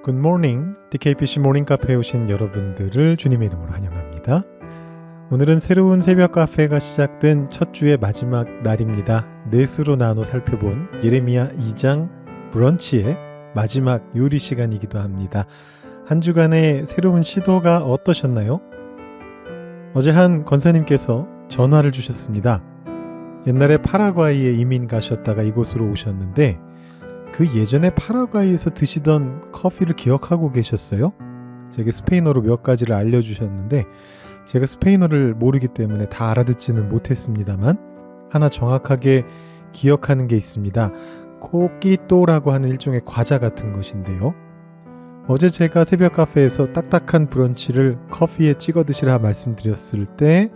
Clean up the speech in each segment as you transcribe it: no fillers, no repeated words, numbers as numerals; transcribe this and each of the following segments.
Good morning. DKBC 모닝 카페에 오신 여러분들을 주님의 이름으로 환영합니다. 오늘은 새로운 새벽 카페가 시작된 첫 주의 마지막 날입니다. 넷으로 나눠 살펴본 예레미야 2장 브런치의 마지막 요리 시간이기도 합니다. 한 주간의 새로운 시도가 어떠셨나요? 어제 한 권사님께서 전화를 주셨습니다. 옛날에 파라과이에 이민 가셨다가 이곳으로 오셨는데 그 예전에 파라과이에서 드시던 커피를 기억하고 계셨어요? 제게 스페인어로 몇 가지를 알려주셨는데 제가 스페인어를 모르기 때문에 다 알아듣지는 못했습니다만 하나 정확하게 기억하는 게 있습니다. 코끼또라고 하는 일종의 과자 같은 것인데요. 어제 제가 새벽 카페에서 딱딱한 브런치를 커피에 찍어 드시라 말씀드렸을 때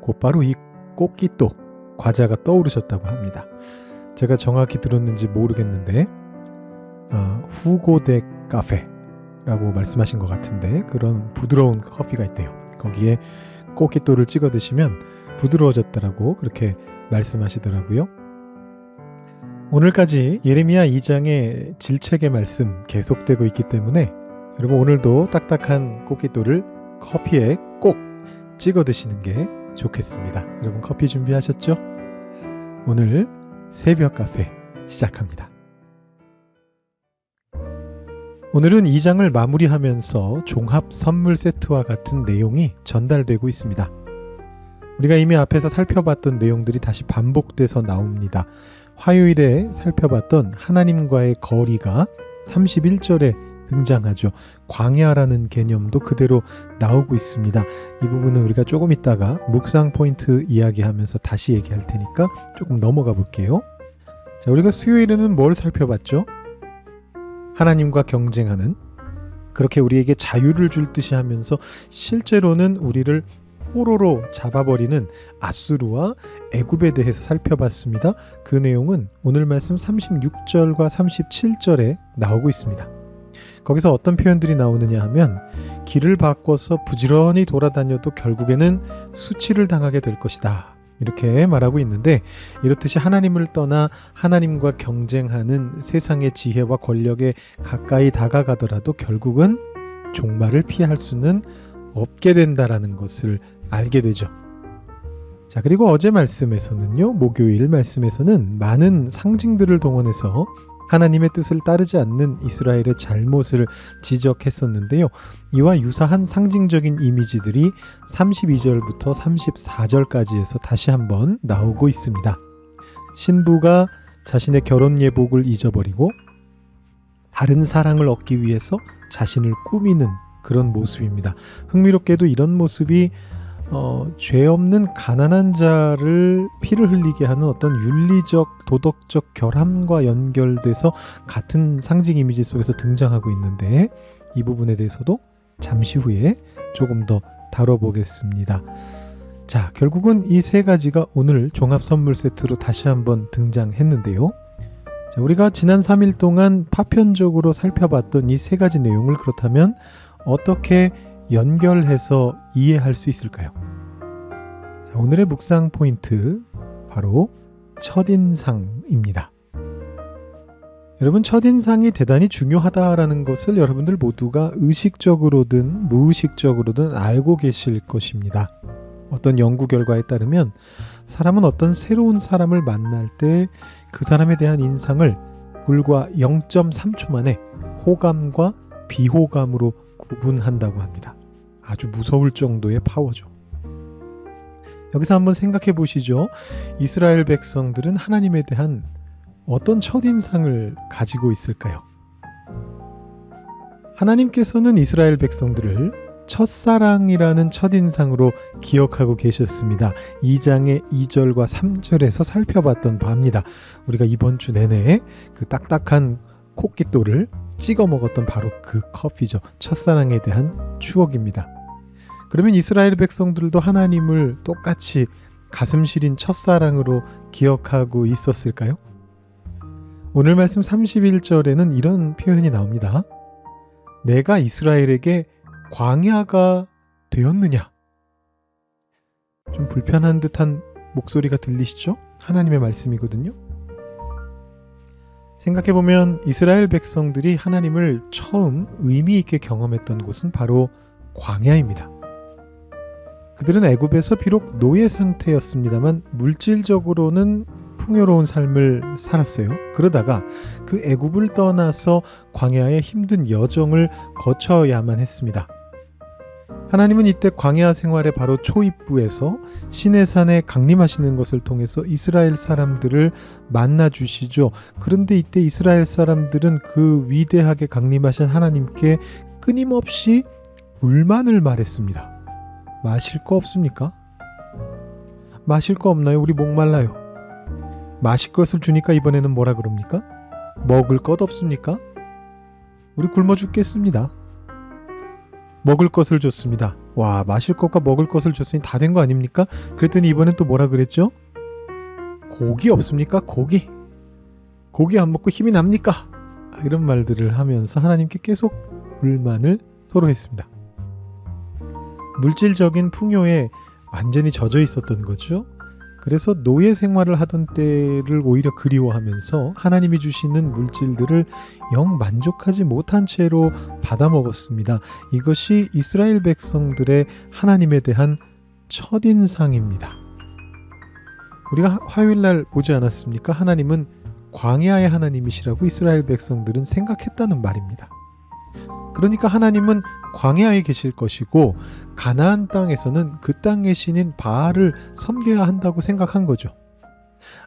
곧바로 이 코끼또 과자가 떠오르셨다고 합니다. 제가 정확히 들었는지 모르겠는데 후고데 카페라고 말씀하신 것 같은데 그런 부드러운 커피가 있대요. 거기에 꼬끼또를 찍어 드시면 부드러워졌다라고 그렇게 말씀하시더라고요. 오늘까지 예레미야 2장의 질책의 말씀 계속되고 있기 때문에 여러분 오늘도 딱딱한 꼬끼또를 커피에 꼭 찍어 드시는 게 좋겠습니다. 여러분 커피 준비하셨죠? 오늘 새벽 카페 시작합니다. 오늘은 2장을 마무리하면서 종합 선물 세트와 같은 내용이 전달되고 있습니다. 우리가 이미 앞에서 살펴봤던 내용들이 다시 반복돼서 나옵니다. 화요일에 살펴봤던 하나님과의 거리가 31절에 등장하죠. 광야라는 개념도 그대로 나오고 있습니다. 이 부분은 우리가 조금 있다가 묵상 포인트 이야기하면서 다시 얘기할 테니까 조금 넘어가 볼게요. 자, 우리가 수요일에는 뭘 살펴봤죠? 하나님과 경쟁하는, 그렇게 우리에게 자유를 줄 듯이 하면서 실제로는 우리를 포로로 잡아버리는 아수르와 애굽에 대해서 살펴봤습니다. 그 내용은 오늘 말씀 36절과 37절에 나오고 있습니다. 거기서 어떤 표현들이 나오느냐 하면 길을 바꿔서 부지런히 돌아다녀도 결국에는 수치를 당하게 될 것이다. 이렇게 말하고 있는데 이렇듯이 하나님을 떠나 하나님과 경쟁하는 세상의 지혜와 권력에 가까이 다가가더라도 결국은 종말을 피할 수는 없게 된다라는 것을 알게 되죠. 자, 그리고 어제 말씀에서는요, 목요일 말씀에서는 많은 상징들을 동원해서 하나님의 뜻을 따르지 않는 이스라엘의 잘못을 지적했었는데요. 이와 유사한 상징적인 이미지들이 32절부터 34절까지에서 다시 한번 나오고 있습니다. 신부가 자신의 결혼 예복을 잊어버리고 다른 사랑을 얻기 위해서 자신을 꾸미는 그런 모습입니다. 흥미롭게도 이런 모습이 죄 없는 가난한 자를 피를 흘리게 하는 어떤 윤리적, 도덕적 결함과 연결돼서 같은 상징 이미지 속에서 등장하고 있는데 이 부분에 대해서도 잠시 후에 조금 더 다뤄보겠습니다. 자, 결국은 이 세 가지가 오늘 종합 선물 세트로 다시 한번 등장했는데요. 자, 우리가 지난 3일 동안 파편적으로 살펴봤던 이 세 가지 내용을 그렇다면 어떻게 연결해서 이해할 수 있을까요? 자, 오늘의 묵상 포인트 바로 첫인상입니다. 여러분, 첫인상이 대단히 중요하다라는 것을 여러분들 모두가 의식적으로든 무의식적으로든 알고 계실 것입니다. 어떤 연구 결과에 따르면 사람은 어떤 새로운 사람을 만날 때 그 사람에 대한 인상을 불과 0.3초 만에 호감과 비호감으로 구분한다고 합니다. 아주 무서울 정도의 파워죠. 여기서 한번 생각해 보시죠. 이스라엘 백성들은 하나님에 대한 어떤 첫인상을 가지고 있을까요? 하나님께서는 이스라엘 백성들을 첫사랑이라는 첫인상으로 기억하고 계셨습니다. 2장의 2절과 3절에서 살펴봤던 바입니다. 우리가 이번 주 내내 그 딱딱한 코끼또를 찍어 먹었던 바로 그 커피죠. 첫사랑에 대한 추억입니다. 그러면 이스라엘 백성들도 하나님을 똑같이 가슴 시린 첫사랑으로 기억하고 있었을까요? 오늘 말씀 31절에는 이런 표현이 나옵니다. 내가 이스라엘에게 광야가 되었느냐? 좀 불편한 듯한 목소리가 들리시죠? 하나님의 말씀이거든요. 생각해보면 이스라엘 백성들이 하나님을 처음 의미 있게 경험했던 곳은 바로 광야입니다. 그들은 애굽에서 비록 노예 상태였습니다만 물질적으로는 풍요로운 삶을 살았어요. 그러다가 그 애굽을 떠나서 광야의 힘든 여정을 거쳐야만 했습니다. 하나님은 이때 광야 생활의 바로 초입부에서 시내산에 강림하시는 것을 통해서 이스라엘 사람들을 만나 주시죠. 그런데 이때 이스라엘 사람들은 그 위대하게 강림하신 하나님께 끊임없이 불만을 말했습니다. 마실 거 없습니까? 마실 거 없나요? 우리 목말라요. 마실 것을 주니까 이번에는 뭐라 그럽니까? 먹을 것 없습니까? 우리 굶어 죽겠습니다. 먹을 것을 줬습니다. 와, 마실 것과 먹을 것을 줬으니 다 된 거 아닙니까? 그랬더니 이번엔 또 뭐라 그랬죠? 고기 없습니까? 고기 안 먹고 힘이 납니까? 이런 말들을 하면서 하나님께 계속 불만을 토로했습니다. 물질적인 풍요에 완전히 젖어 있었던 거죠. 그래서 노예 생활을 하던 때를 오히려 그리워하면서 하나님이 주시는 물질들을 영 만족하지 못한 채로 받아먹었습니다. 이것이 이스라엘 백성들의 하나님에 대한 첫인상입니다. 우리가 화요일날 보지 않았습니까? 하나님은 광야의 하나님이시라고 이스라엘 백성들은 생각했다는 말입니다. 그러니까 하나님은 광야에 계실 것이고 가나안 땅에서는 그 땅의 신인 바알을 섬겨야 한다고 생각한 거죠.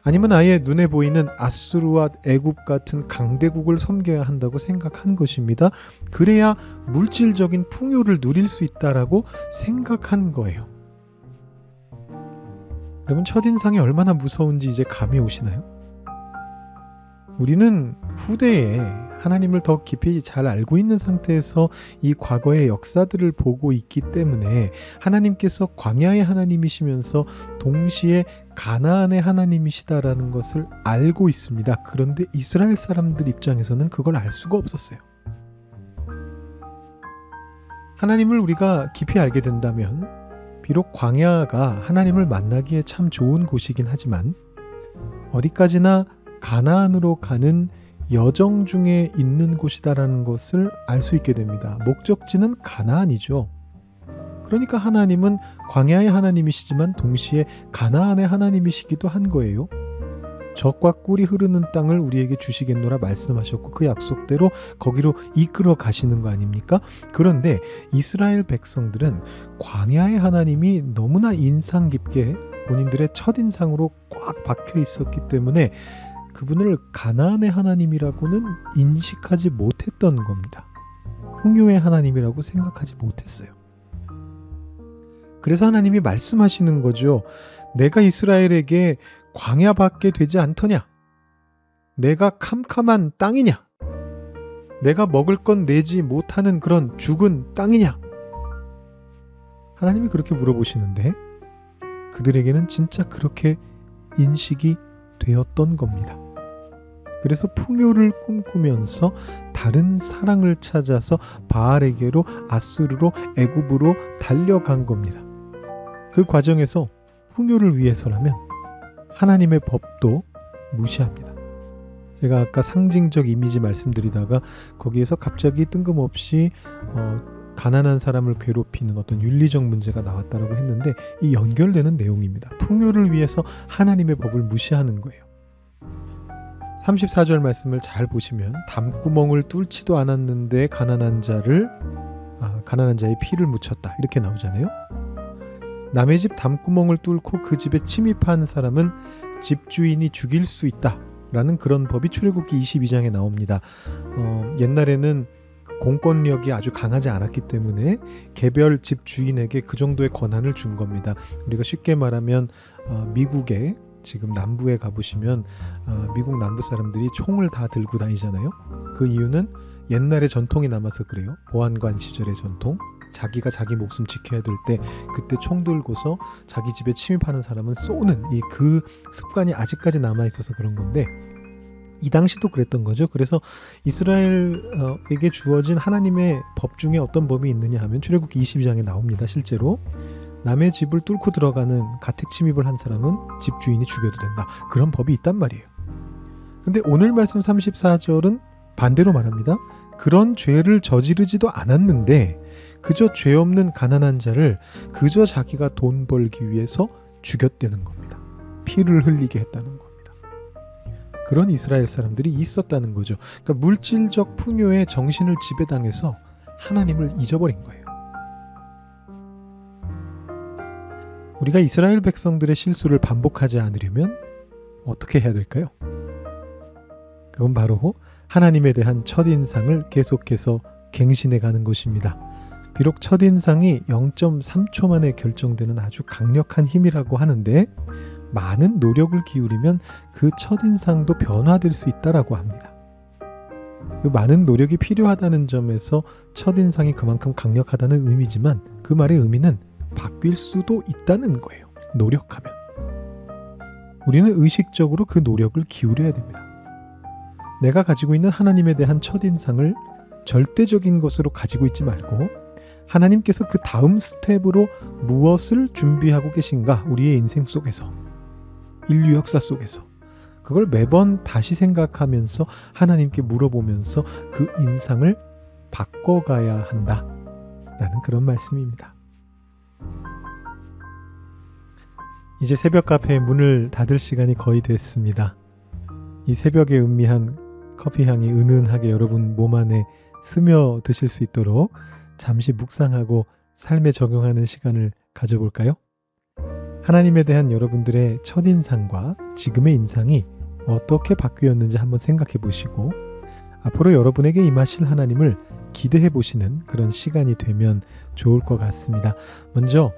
아니면 아예 눈에 보이는 아수르와 애굽 같은 강대국을 섬겨야 한다고 생각한 것입니다. 그래야 물질적인 풍요를 누릴 수 있다라고 생각한 거예요. 여러분, 첫인상이 얼마나 무서운지 이제 감이 오시나요? 우리는 후대에 하나님을 더 깊이 잘 알고 있는 상태에서 이 과거의 역사들을 보고 있기 때문에 하나님께서 광야의 하나님이시면서 동시에 가나안의 하나님이시다라는 것을 알고 있습니다. 그런데 이스라엘 사람들 입장에서는 그걸 알 수가 없었어요. 하나님을 우리가 깊이 알게 된다면 비록 광야가 하나님을 만나기에 참 좋은 곳이긴 하지만 어디까지나 가나안으로 가는 여정 중에 있는 곳이다라는 것을 알 수 있게 됩니다. 목적지는 가나안이죠. 그러니까 하나님은 광야의 하나님이시지만 동시에 가나안의 하나님이시기도 한 거예요. 젖과 꿀이 흐르는 땅을 우리에게 주시겠노라 말씀하셨고 그 약속대로 거기로 이끌어 가시는 거 아닙니까? 그런데 이스라엘 백성들은 광야의 하나님이 너무나 인상 깊게 본인들의 첫인상으로 꽉 박혀 있었기 때문에 그분을 가나안의 하나님이라고는 인식하지 못했던 겁니다. 풍요의 하나님이라고 생각하지 못했어요. 그래서 하나님이 말씀하시는 거죠. 내가 이스라엘에게 광야밖에 되지 않더냐? 내가 캄캄한 땅이냐? 내가 먹을 건 내지 못하는 그런 죽은 땅이냐? 하나님이 그렇게 물어보시는데 그들에게는 진짜 그렇게 인식이 되었던 겁니다. 그래서 풍요를 꿈꾸면서 다른 사랑을 찾아서 바알에게로 아수르로 애굽으로 달려간 겁니다. 그 과정에서 풍요를 위해서라면 하나님의 법도 무시합니다. 제가 아까 상징적 이미지 말씀드리다가 거기에서 갑자기 뜬금없이 가난한 사람을 괴롭히는 어떤 윤리적 문제가 나왔다라고 했는데 이 연결되는 내용입니다. 풍요를 위해서 하나님의 법을 무시하는 거예요. 34절 말씀을 잘 보시면 담구멍을 뚫지도 않았는데 가난한 자의 피를 묻혔다 이렇게 나오잖아요. 남의 집 담구멍을 뚫고 그 집에 침입한 사람은 집주인이 죽일 수 있다 라는 그런 법이 출애굽기 22장에 나옵니다. 옛날에는 공권력이 아주 강하지 않았기 때문에 개별 집주인에게 그 정도의 권한을 준 겁니다. 우리가 쉽게 말하면 미국에 지금 남부에 가보시면 미국 남부 사람들이 총을 다 들고 다니잖아요. 그 이유는 옛날의 전통이 남아서 그래요. 보안관 시절의 전통. 자기가 자기 목숨 지켜야 될 때 그때 총 들고서 자기 집에 침입하는 사람은 쏘는 그 습관이 아직까지 남아있어서 그런 건데 이 당시도 그랬던 거죠. 그래서 이스라엘에게 주어진 하나님의 법 중에 어떤 법이 있느냐 하면 출애굽기 22장에 나옵니다. 실제로 남의 집을 뚫고 들어가는 가택 침입을 한 사람은 집주인이 죽여도 된다. 그런 법이 있단 말이에요. 근데 오늘 말씀 34절은 반대로 말합니다. 그런 죄를 저지르지도 않았는데 그저 죄 없는 가난한 자를 그저 자기가 돈 벌기 위해서 죽였다는 겁니다. 피를 흘리게 했다는 겁니다. 그런 이스라엘 사람들이 있었다는 거죠. 그러니까 물질적 풍요에 정신을 지배당해서 하나님을 잊어버린 거예요. 우리가 이스라엘 백성들의 실수를 반복하지 않으려면 어떻게 해야 될까요? 그건 바로 하나님에 대한 첫인상을 계속해서 갱신해 가는 것입니다. 비록 첫인상이 0.3초 만에 결정되는 아주 강력한 힘이라고 하는데 많은 노력을 기울이면 그 첫인상도 변화될 수 있다라고 합니다. 그 많은 노력이 필요하다는 점에서 첫인상이 그만큼 강력하다는 의미지만 그 말의 의미는 바뀔 수도 있다는 거예요. 노력하면. 우리는 의식적으로 그 노력을 기울여야 됩니다. 내가 가지고 있는 하나님에 대한 첫인상을 절대적인 것으로 가지고 있지 말고 하나님께서 그 다음 스텝으로 무엇을 준비하고 계신가 우리의 인생 속에서 인류 역사 속에서 그걸 매번 다시 생각하면서 하나님께 물어보면서 그 인상을 바꿔가야 한다라는 그런 말씀입니다. 이제 새벽 카페의 문을 닫을 시간이 거의 됐습니다. 이 새벽의 음미한 커피 향이 은은하게 여러분 몸 안에 스며드실 수 있도록 잠시 묵상하고 삶에 적용하는 시간을 가져볼까요? 하나님에 대한 여러분들의 첫인상과 지금의 인상이 어떻게 바뀌었는지 한번 생각해 보시고 앞으로 여러분에게 임하실 하나님을 기대해 보시는 그런 시간이 되면 좋을 것 같습니다. 먼저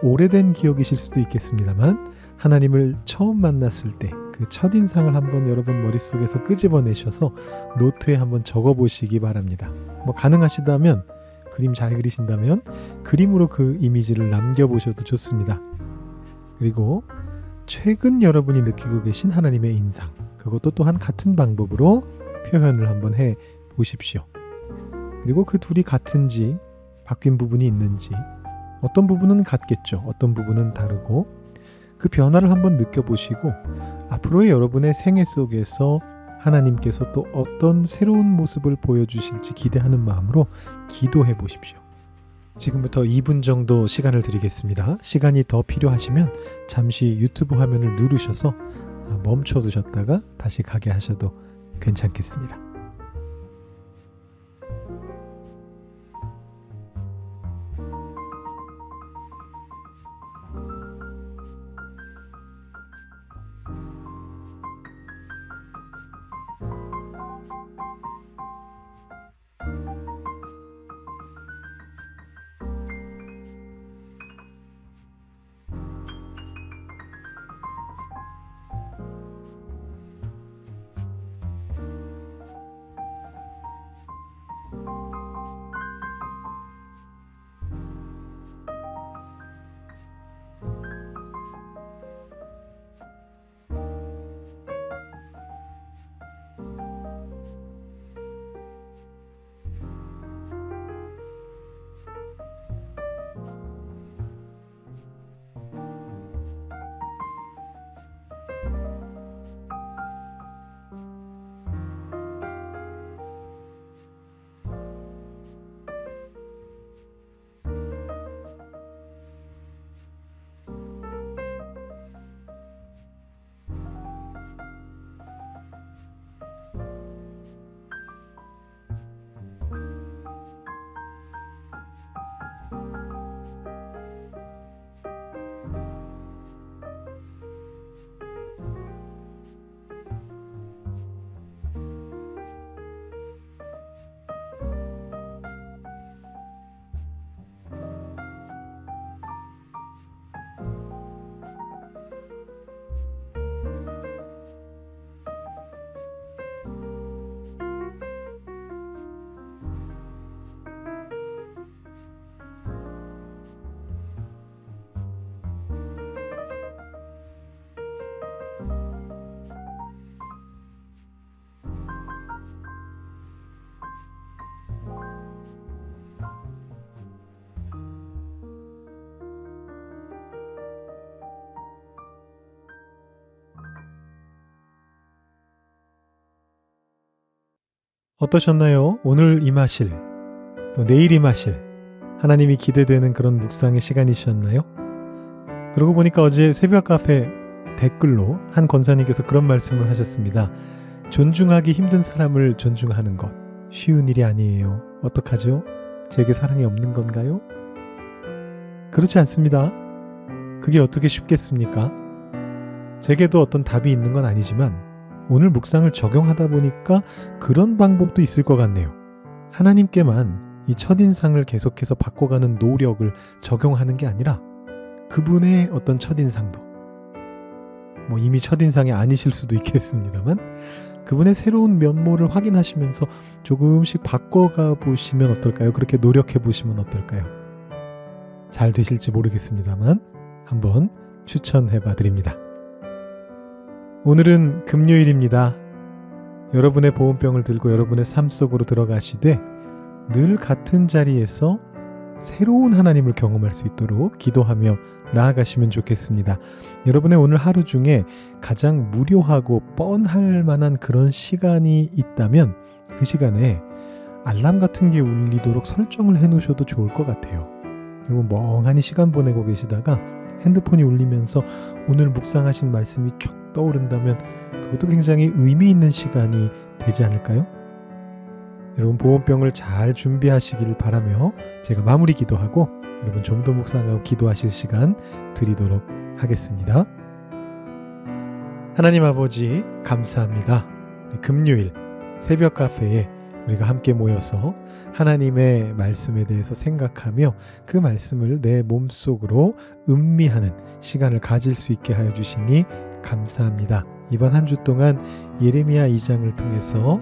오래된 기억이실 수도 있겠습니다만 하나님을 처음 만났을 때 그 첫인상을 한번 여러분 머릿속에서 끄집어내셔서 노트에 한번 적어보시기 바랍니다. 가능하시다면 그림 잘 그리신다면 그림으로 그 이미지를 남겨보셔도 좋습니다. 그리고 최근 여러분이 느끼고 계신 하나님의 인상 그것도 또한 같은 방법으로 표현을 한번 해 보십시오. 그리고 그 둘이 같은지 바뀐 부분이 있는지 어떤 부분은 같겠죠. 어떤 부분은 다르고 그 변화를 한번 느껴보시고 앞으로의 여러분의 생애 속에서 하나님께서 또 어떤 새로운 모습을 보여주실지 기대하는 마음으로 기도해 보십시오. 지금부터 2분 정도 시간을 드리겠습니다. 시간이 더 필요하시면 잠시 유튜브 화면을 누르셔서 멈춰 두셨다가 다시 가게 하셔도 괜찮겠습니다. 어떠셨나요? 오늘 임하실, 또 내일 임하실 하나님이 기대되는 그런 묵상의 시간이셨나요? 그러고 보니까 어제 새벽 카페 댓글로 한 권사님께서 그런 말씀을 하셨습니다. 존중하기 힘든 사람을 존중하는 것 쉬운 일이 아니에요. 어떡하죠? 제게 사랑이 없는 건가요? 그렇지 않습니다. 그게 어떻게 쉽겠습니까? 제게도 어떤 답이 있는 건 아니지만 오늘 묵상을 적용하다 보니까 그런 방법도 있을 것 같네요. 하나님께만 이 첫인상을 계속해서 바꿔가는 노력을 적용하는 게 아니라 그분의 어떤 첫인상도 이미 첫인상이 아니실 수도 있겠습니다만 그분의 새로운 면모를 확인하시면서 조금씩 바꿔가 보시면 어떨까요? 그렇게 노력해 보시면 어떨까요? 잘 되실지 모르겠습니다만 한번 추천해 봐 드립니다. 오늘은 금요일입니다. 여러분의 보온병을 들고 여러분의 삶 속으로 들어가시되 늘 같은 자리에서 새로운 하나님을 경험할 수 있도록 기도하며 나아가시면 좋겠습니다. 여러분의 오늘 하루 중에 가장 무료하고 뻔할 만한 그런 시간이 있다면 그 시간에 알람 같은 게 울리도록 설정을 해 놓으셔도 좋을 것 같아요. 여러분 멍하니 시간 보내고 계시다가 핸드폰이 울리면서 오늘 묵상하신 말씀이 쫙 떠오른다면 그것도 굉장히 의미 있는 시간이 되지 않을까요? 여러분 보온병을 잘 준비하시길 바라며 제가 마무리 기도하고 여러분 좀 더 묵상하고 기도하실 시간 드리도록 하겠습니다. 하나님 아버지 감사합니다. 금요일 새벽 카페에 우리가 함께 모여서 하나님의 말씀에 대해서 생각하며 그 말씀을 내 몸속으로 음미하는 시간을 가질 수 있게 하여 주시니 감사합니다. 이번 한 주 동안 예레미야 2장을 통해서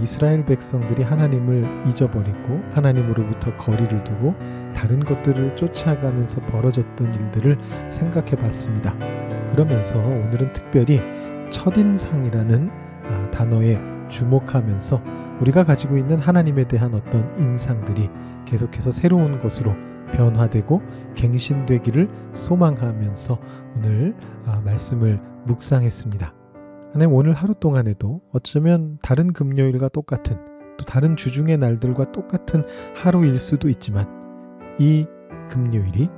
이스라엘 백성들이 하나님을 잊어버리고 하나님으로부터 거리를 두고 다른 것들을 쫓아가면서 벌어졌던 일들을 생각해 봤습니다. 그러면서 오늘은 특별히 첫인상이라는 단어에 주목하면서 우리가 가지고 있는 하나님에 대한 어떤 인상들이 계속해서 새로운 것으로 변화되고 갱신되기를 소망하면서 오늘 말씀을 묵상했습니다. 하나님 오늘 하루 동안에도 어쩌면 다른 금요일과 똑같은 또 다른 주중의 날들과 똑같은 하루일 수도 있지만 이 금요일이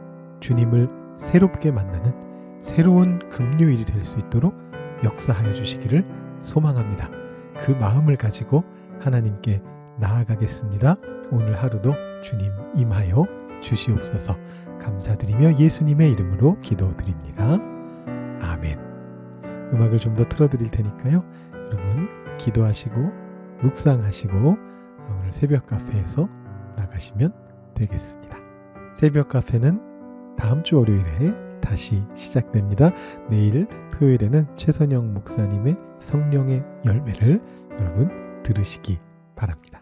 주님을 새롭게 만나는 새로운 금요일이 될 수 있도록 역사하여 주시기를 소망합니다. 그 마음을 가지고 하나님께 나아가겠습니다. 오늘 하루도 주님 임하여 주시옵소서. 감사드리며 예수님의 이름으로 기도드립니다. 아멘. 음악을 좀 더 틀어드릴 테니까요. 여러분 기도하시고 묵상하시고 오늘 새벽 카페에서 나가시면 되겠습니다. 새벽 카페는 다음 주 월요일에 다시 시작됩니다. 내일 토요일에는 최선영 목사님의 성령의 열매를 여러분 들으시기 바랍니다.